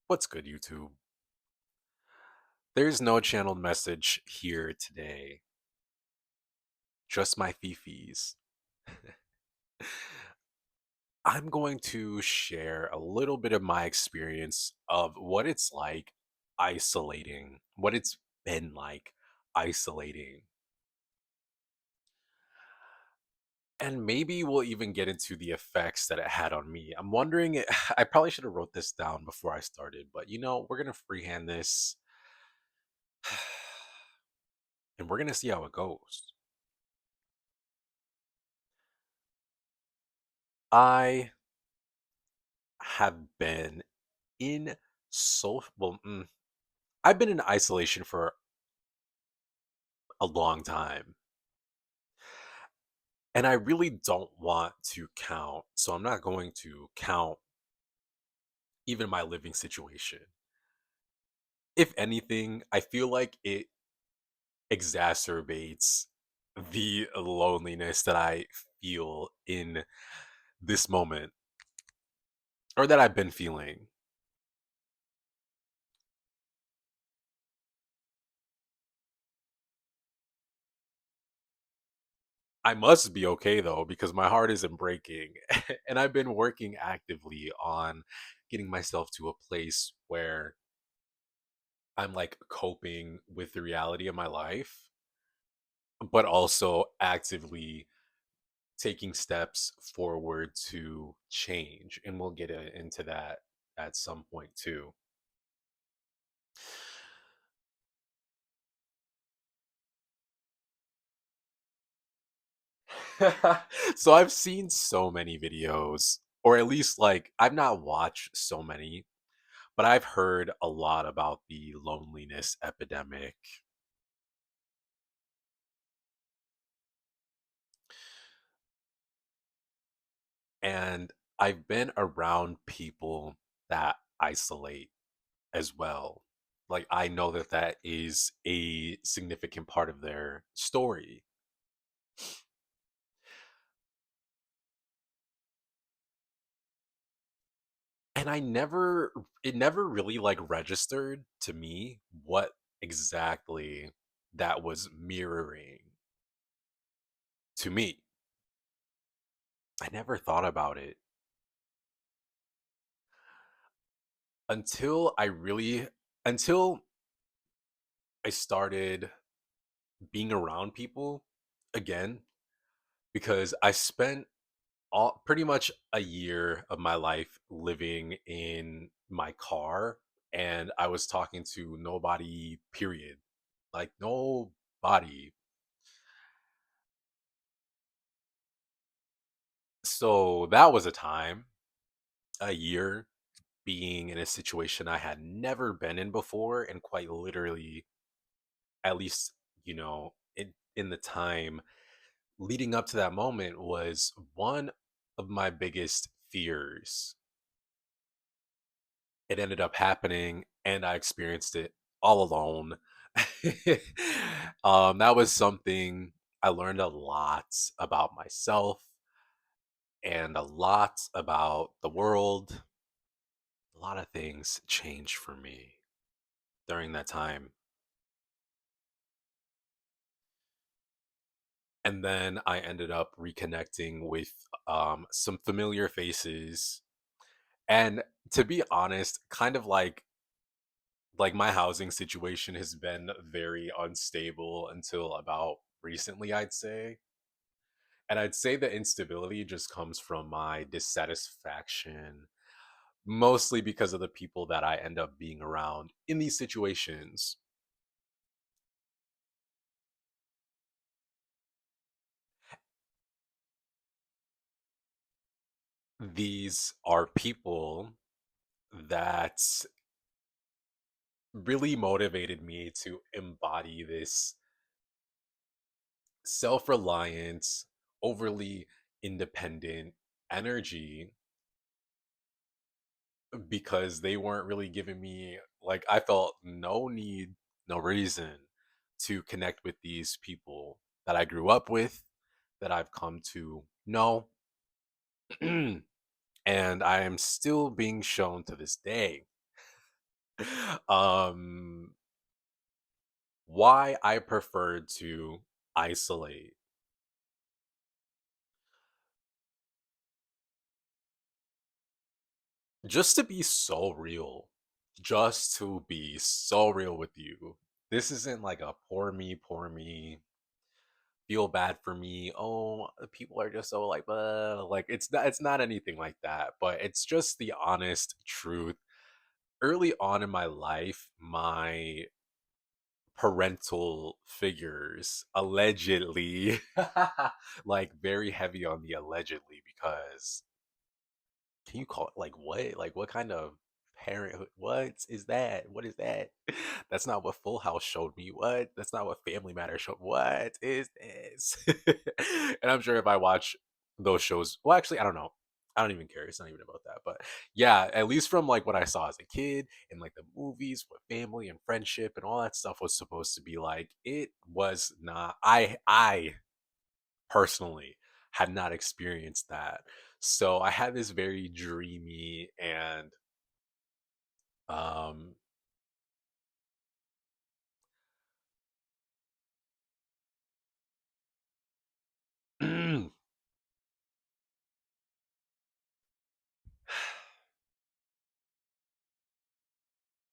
What's good, YouTube? There's no channeled message here today, just my fifis. I'm going to share a little bit of my experience of what it's like isolating, what it's been like isolating. And maybe we'll even get into the effects that it had on me. I'm wondering, I probably should have wrote this down before I started, but we're going to freehand this and we're going to see how it goes. I have been in I've been in isolation for a long time, and I really don't want to count, so I'm not going to count even my living situation. If anything, I feel like it exacerbates the loneliness that I feel in this moment, or that I've been feeling. I must be okay though, because my heart isn't breaking. And I've been working actively on getting myself to a place where I'm like coping with the reality of my life, but also actively taking steps forward to change. And we'll get into that at some point too. So I've seen so many videos, or at least like I've not watched so many, but I've heard a lot about the loneliness epidemic. And I've been around people that isolate as well. Like I know that that is a significant part of their story. And it never really like registered to me what exactly that was mirroring to me. I never thought about it until until I started being around people again, because I spent all pretty much a year of my life living in my car, and I was talking to nobody, period. Like nobody. So that was a time, a year being in a situation I had never been in before, and quite literally, at least, in the time leading up to that moment, was one of my biggest fears. It ended up happening, and I experienced it all alone. That was something I learned a lot about myself and a lot about the world. A lot of things changed for me during that time. And then I ended up reconnecting with some familiar faces. And to be honest, kind of like my housing situation has been very unstable until about recently, I'd say. And I'd say the instability just comes from my dissatisfaction, mostly because of the people that I end up being around in these situations. These are people that really motivated me to embody this self reliant, overly independent energy, because they weren't really giving me, like, I felt no need, no reason to connect with these people that I grew up with, that I've come to know, and I am still being shown to this day. um, why I prefer to isolate. Just to be so real. Just to be so real with you. This isn't like a poor me, feel bad for me. Oh, people are just so like it's not anything like that, but it's just the honest truth. Early on in my life, my parental figures allegedly like very heavy on the allegedly because can you call it like what? Like what kind of parenthood? What is that? What is that? That's not what Full House showed me. What? That's not what Family Matters showed. What is this? And I'm sure if I watch those shows, well, actually, I don't know. I don't even care. It's not even about that. But yeah, at least from like what I saw as a kid and like the movies, what family and friendship and all that stuff was supposed to be like, it was not. I personally had not experienced that. So I had this very dreamy and um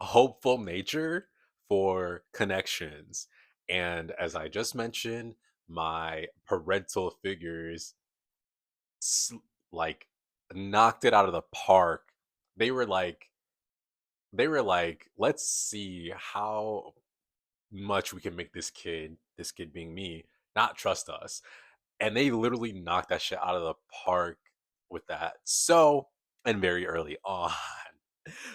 hopeful nature for connections. And as I just mentioned, my parental figures s- like knocked it out of the park. They were like let's see how much we can make this kid being me, not trust us. And they literally knocked that shit out of the park with that. So, and very early on.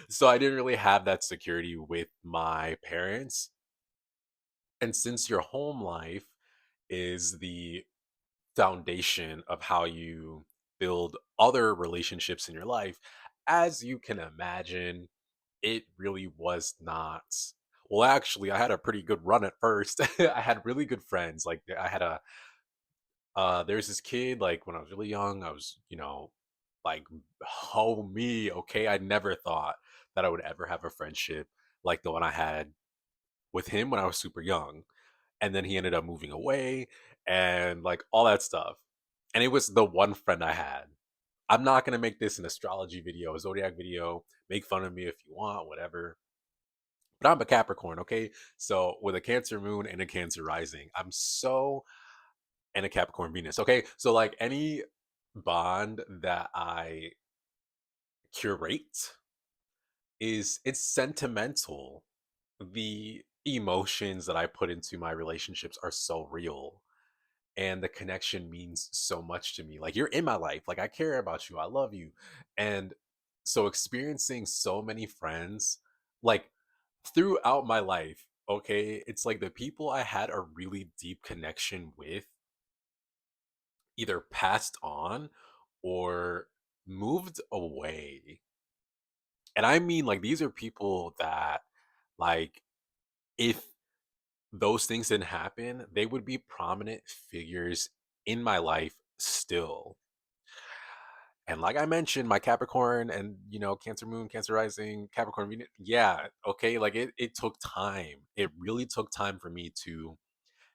So I didn't really have that security with my parents. And since your home life is the foundation of how you build other relationships in your life, as you can imagine, it really was not. Well, actually, I had a pretty good run at first. I had really good friends. Like I had a there's this kid like when I was really young, I was, like oh me, okay, I never thought that I would ever have a friendship like the one I had with him when I was super young. And then he ended up moving away and like all that stuff. And it was the one friend I had. I'm not gonna make this an astrology video, a zodiac video. Make fun of me if you want, whatever. But I'm a Capricorn, okay? So with a Cancer moon and a Cancer rising, I'm so and a Capricorn Venus. Okay, so like any bond that I curate is it's sentimental. The emotions that I put into my relationships are so real and the connection means so much to me. Like you're in my life, like I care about you, I love you. And so experiencing so many friends like throughout my life, okay, it's like the people I had a really deep connection with either passed on or moved away. And I mean, like, these are people that, like, if those things didn't happen, they would be prominent figures in my life still. And like I mentioned, my Capricorn and, Cancer moon, Cancer rising, Capricorn Venus, yeah, okay, like it took time. It really took time for me to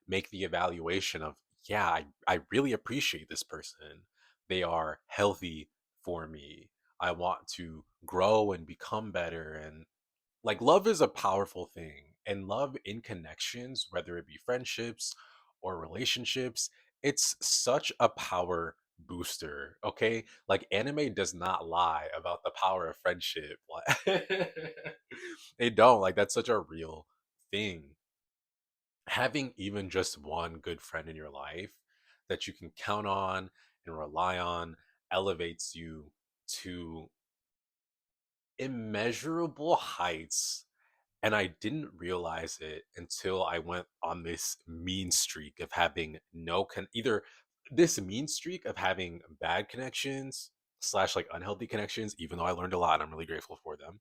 make the evaluation of, yeah, I really appreciate this person. They are healthy for me. I want to grow and become better. And like love is a powerful thing. And love in connections, whether it be friendships or relationships, it's such a power booster. Okay. Like anime does not lie about the power of friendship. Like they don't. Like that's such a real thing. Having even just one good friend in your life that you can count on and rely on elevates you to immeasurable heights. And I didn't realize it until I went on this mean streak of having either this mean streak of having bad connections slash like unhealthy connections, even though I learned a lot and I'm really grateful for them.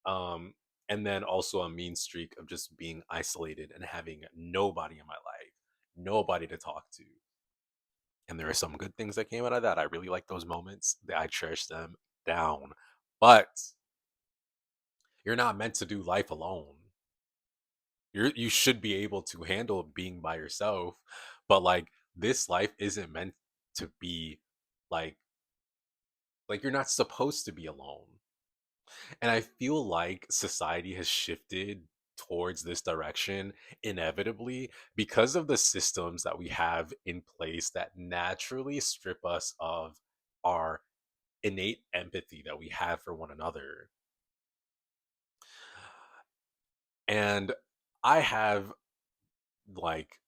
Um, and then also a mean streak of just being isolated and having nobody in my life, nobody to talk to. And there are some good things that came out of that. I really like those moments. I cherish them down. But You're not meant to do life alone. You should be able to handle being by yourself, but like this life isn't meant to be like you're not supposed to be alone. And I feel like society has shifted towards this direction inevitably because of the systems that we have in place that naturally strip us of our innate empathy that we have for one another. And I have like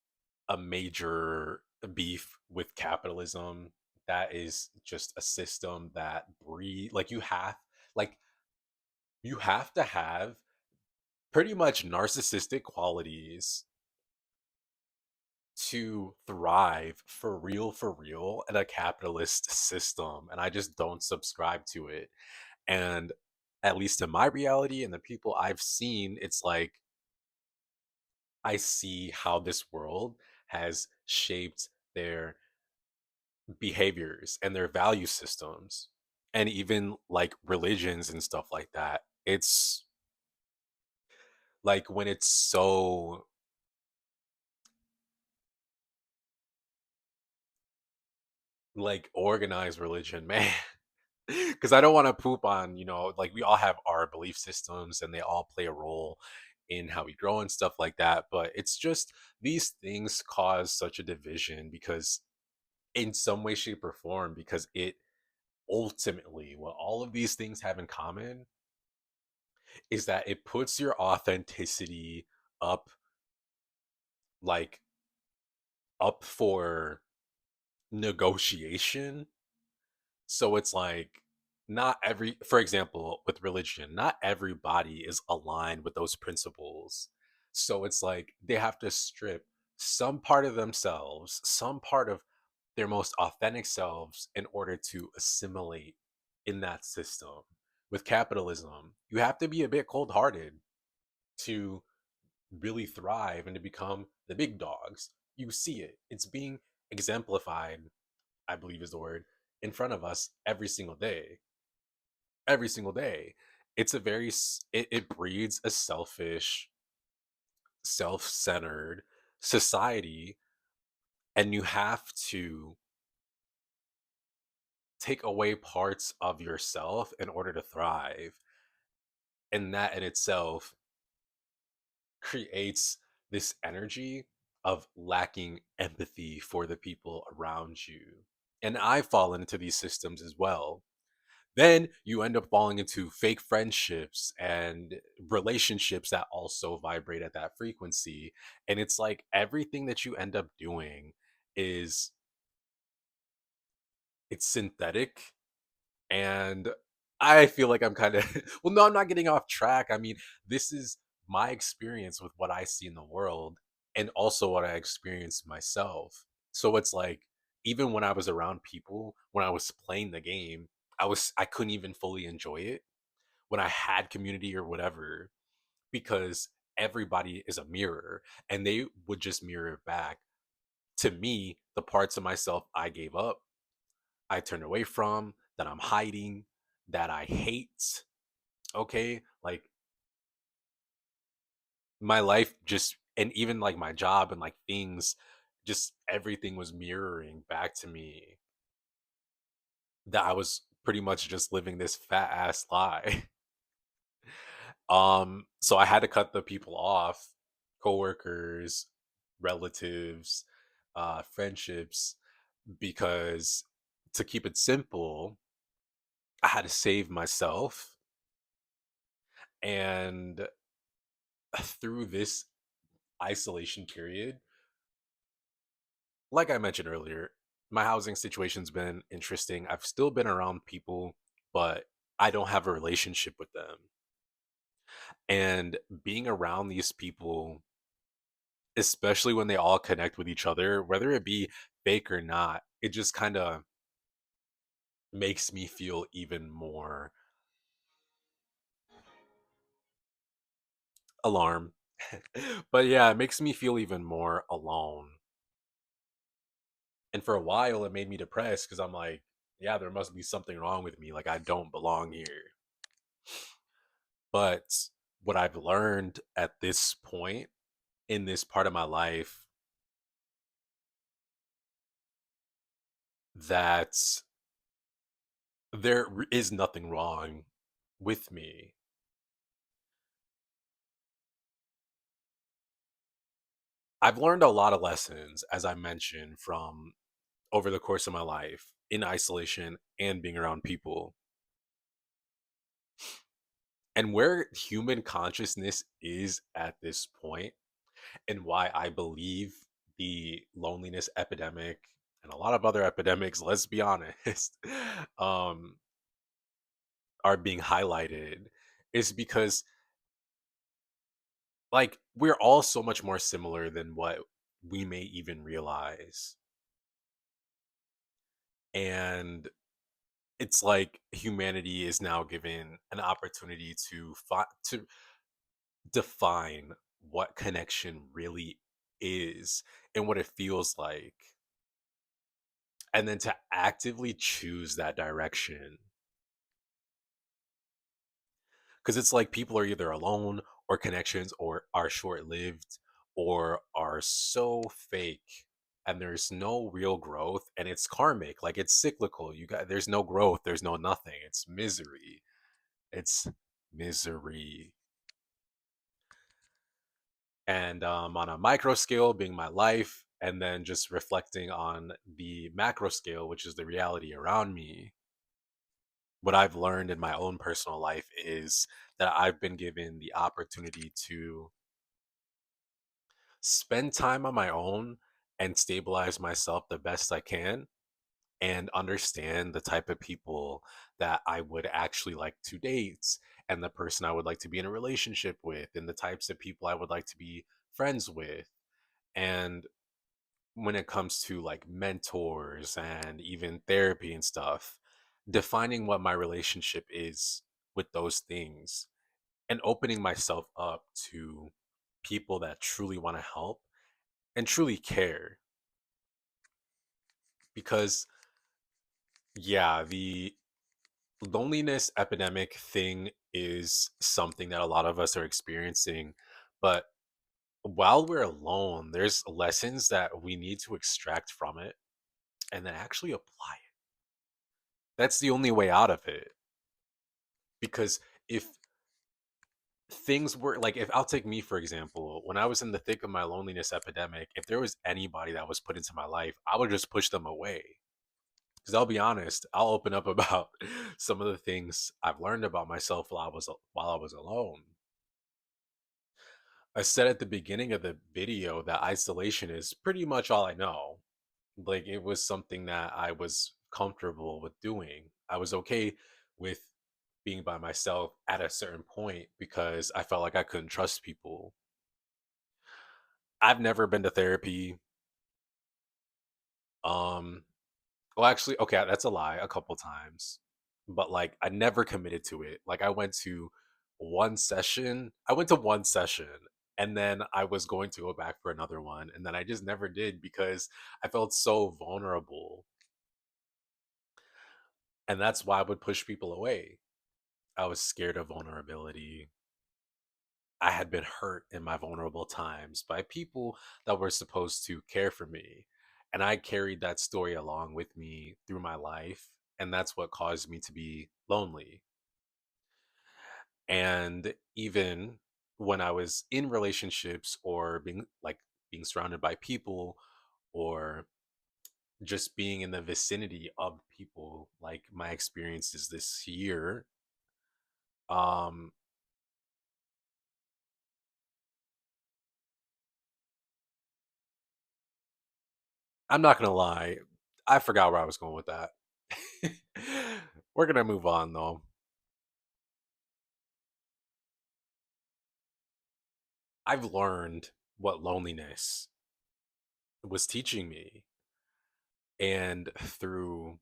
a major beef with capitalism. That is just a system that breed like you have to have pretty much narcissistic qualities to thrive for real in a capitalist system, and I just don't subscribe to it. And at least in my reality and the people I've seen, it's like I see how this world has shaped their behaviors and their value systems and even like religions and stuff like that. It's like when it's so like organized religion, man. Because I don't want to poop on, like we all have our belief systems and they all play a role in how we grow and stuff like that. But it's just these things cause such a division because, in some way, shape, or form, because it ultimately, what all of these things have in common is that it puts your authenticity up, like, up for negotiation. So it's like not every for example, with religion, not everybody is aligned with those principles. So it's like they have to strip some part of themselves, some part of their most authentic selves in order to assimilate in that system. With capitalism, you have to be a bit cold-hearted to really thrive and to become the big dogs. You see it. It's being exemplified, I believe is the word, in front of us every single day. Every single day. It's a very, it breeds a selfish, self centered society. And you have to take away parts of yourself in order to thrive. And that in itself creates this energy of lacking empathy for the people around you. And I fall into these systems as well. Then you end up falling into fake friendships and relationships that also vibrate at that frequency. And it's like everything that you end up doing is it's synthetic. And I feel like I'm kind of well, no, I'm not getting off track. I mean, this is my experience with what I see in the world and also what I experienced myself. So it's like even when I was around people, when I was playing the game, I couldn't even fully enjoy it when I had community or whatever, because everybody is a mirror and they would just mirror it back to me the parts of myself I gave up, I turned away from, that I'm hiding, that I hate. Okay. Like my life just, and even like my job and like things, just everything was mirroring back to me that I was pretty much just living this fat ass lie. So I had to cut the people off, coworkers, relatives, friendships, because to keep it simple, I had to save myself. And through this isolation period, like I mentioned earlier, my housing situation's been interesting. I've still been around people, but I don't have a relationship with them. And being around these people, especially when they all connect with each other, whether it be fake or not, it just kind of makes me feel even more alarmed. But yeah, it makes me feel even more alone. And for a while, it made me depressed because I'm like, yeah, there must be something wrong with me. Like, I don't belong here. But what I've learned at this point in this part of my life, that is nothing wrong with me. I've learned a lot of lessons, as I mentioned, from over the course of my life in isolation and being around people. And where human consciousness is at this point, and why I believe the loneliness epidemic and a lot of other epidemics, let's be honest, um, are being highlighted, is because like we're all so much more similar than what we may even realize. And it's like humanity is now given an opportunity to define what connection really is and what it feels like, and then to actively choose that direction. Because it's like people are either alone, or connections or are short-lived, or are so fake, and there's no real growth, and it's karmic, like it's cyclical. There's no growth, there's no nothing, it's misery. It's misery. And on a micro scale being my life, and then just reflecting on the macro scale, which is the reality around me, what I've learned in my own personal life is that I've been given the opportunity to spend time on my own and stabilize myself the best I can, and understand the type of people that I would actually like to date, and the person I would like to be in a relationship with, and the types of people I would like to be friends with. And when it comes to like mentors and even therapy and stuff, defining what my relationship is with those things, and opening myself up to people that truly want to help and truly care. Because, yeah, the loneliness epidemic thing is something that a lot of us are experiencing. But while we're alone, there's lessons that we need to extract from it and then actually apply it. That's the only way out of it. Because if things were like, if I'll take me for example, when I was in the thick of my loneliness epidemic, if there was anybody that was put into my life, I would just push them away. Because I'll be honest, I'll open up about some of the things I've learned about myself while I was alone. I said at the beginning of the video that isolation is pretty much all I know. Like it was something that I was comfortable with doing. I was okay with being by myself at a certain point because I felt like I couldn't trust people. I've never been to therapy. Um, well, actually, okay, that's a lie. A couple times, but like I never committed to it. Like I went to one session. I went to one session, and then I was going to go back for another one, and then I just never did because I felt so vulnerable, and that's why I would push people away. I was scared of vulnerability. I had been hurt in my vulnerable times by people that were supposed to care for me. And I carried that story along with me through my life. And that's what caused me to be lonely. And even when I was in relationships, or being surrounded by people, or just being in the vicinity of people, like my experiences this year, um, I'm not gonna lie, I forgot where I was going with that. We're gonna move on though. I've learned what loneliness was teaching me, and through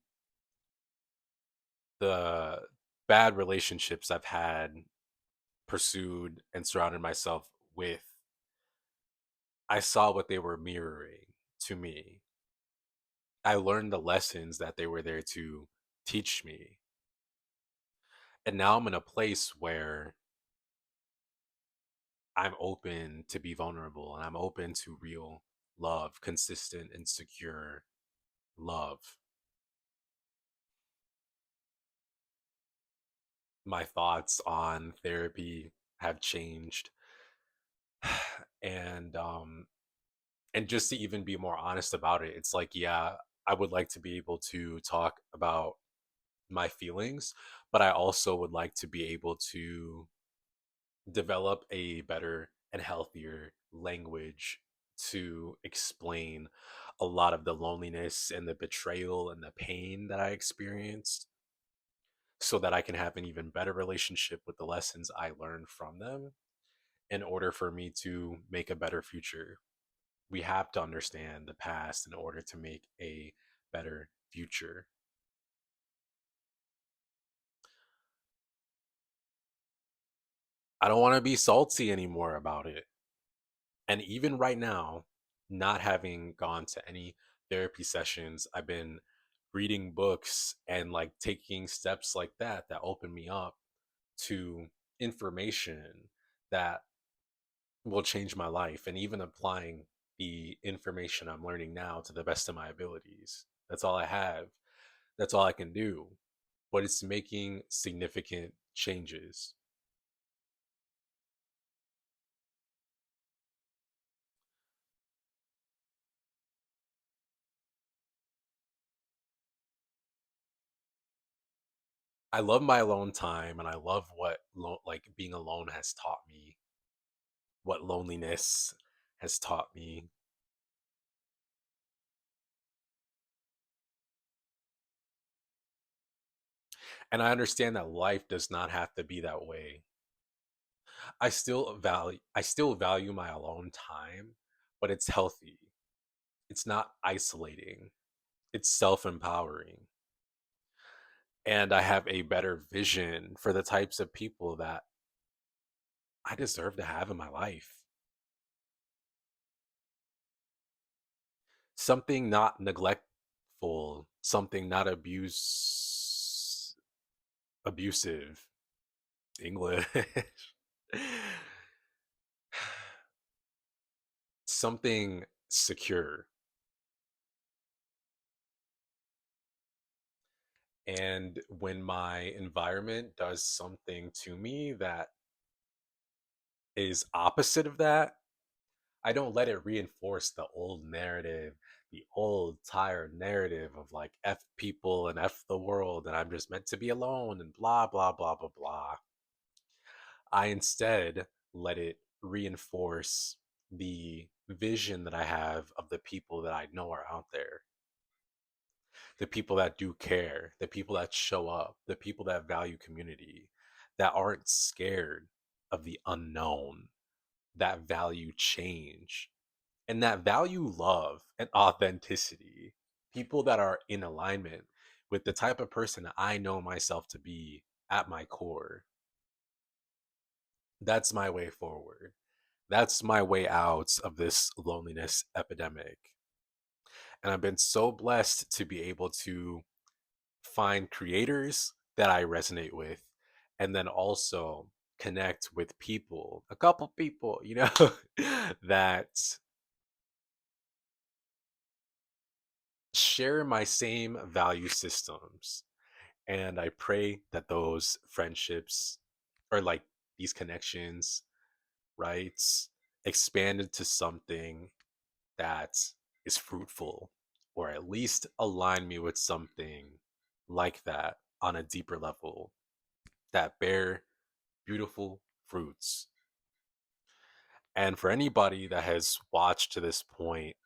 the bad relationships I've had, pursued, and surrounded myself with, I saw what they were mirroring to me. I learned the lessons that they were there to teach me. And now I'm in a place where I'm open to be vulnerable and I'm open to real love, consistent and secure love. My thoughts on therapy have changed. and and just to even be more honest about it, it's like, yeah, I would like to be able to talk about my feelings, but I also would like to be able to develop a better and healthier language to explain a lot of the loneliness and the betrayal and the pain that I experienced, so that I can have an even better relationship with the lessons I learned from them in order for me to make a better future. We have to understand the past in order to make a better future. I don't want to be salty anymore about it. And even right now, not having gone to any therapy sessions, I've been reading books and like taking steps like that open me up to information that will change my life, and even applying the information I'm learning now to the best of my abilities. That's all I have. That's all I can do. But it's making significant changes. I love my alone time and I love what like being alone has taught me, what loneliness has taught me. And I understand that life does not have to be that way. I still value my alone time, but it's healthy. It's not isolating. It's self-empowering. And I have a better vision for the types of people that I deserve to have in my life. Something not neglectful, something not abusive. English. Something secure. And when my environment does something to me that is opposite of that, I don't let it reinforce the old narrative, the old tired narrative of like F people and F the world, and I'm just meant to be alone and blah, blah, blah, blah, blah. I instead let it reinforce the vision that I have of the people that I know are out there, the people that do care, the people that show up, the people that value community, that aren't scared of the unknown, that value change, and that value love and authenticity. People that are in alignment with the type of person I know myself to be at my core. That's my way forward. That's my way out of this loneliness epidemic. And I've been so blessed to be able to find creators that I resonate with, and then also connect with people, a couple people, that share my same value systems. And I pray that those friendships, or like these connections, right, expanded to something that is fruitful, or at least align me with something like that on a deeper level, that bear beautiful fruits. And for anybody that has watched to this point,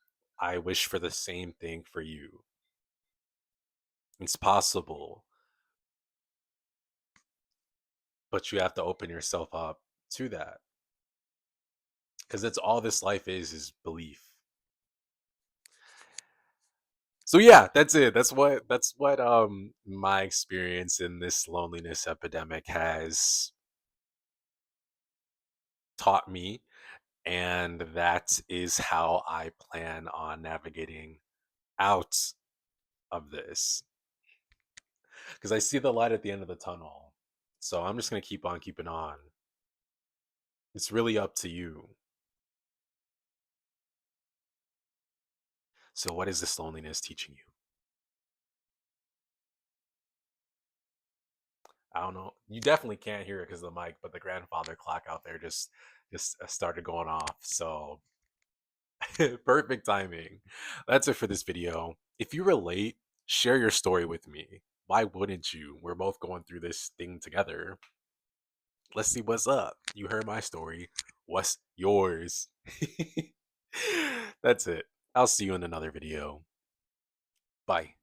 I wish for the same thing for you. It's possible, but you have to open yourself up to that, because that's all this life is belief. So yeah, that's it. That's what my experience in this loneliness epidemic has taught me, and that is how I plan on navigating out of this, because I see the light at the end of the tunnel. So I'm just going to keep on keeping on. It's really up to you. So, what is this loneliness teaching you? I don't know. You definitely can't hear it because of the mic, but the grandfather clock out there just started going off. So, perfect timing. That's it for this video. If you relate, share your story with me. Why wouldn't you? We're both going through this thing together. Let's see what's up. You heard my story. What's yours? That's it. I'll see you in another video. Bye.